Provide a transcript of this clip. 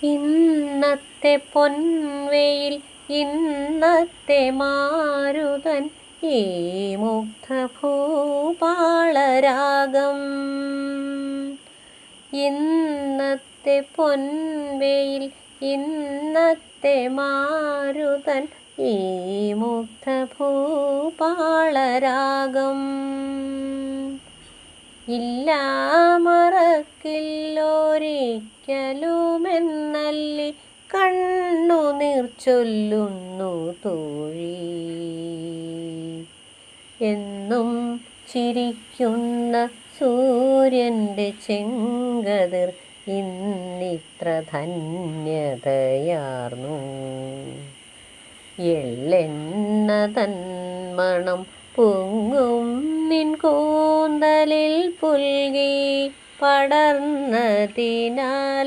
ഇന്നത്തെ പൊൻവെയിൽ ഇന്നത്തെ മാരുതൻ ഈ മുഗ്ധഭൂപാളരാഗം. ഇന്നത്തെ പൊൻവെയിൽ ഇന്നത്തെ മാരുതൻ ഈ മുഗ്ധഭൂപാളരാഗം. ഇല്ലാ മറക്കില്ലൊരിക്കലുമെന്നല്ലി കണ്ണുനീർ ചൊല്ലുന്നു തോഴി. എന്നും ചിരിക്കുന്ന സൂര്യൻ്റെ ചെങ്കതിർ ഇന്നിത്ര ധന്യതയാർന്നു. എള്ളെണ്ണ തൻ മണം പൊങ്ങും നിൻ കൂന്തലിൽ പുൽകി പടർന്നതിനാൽ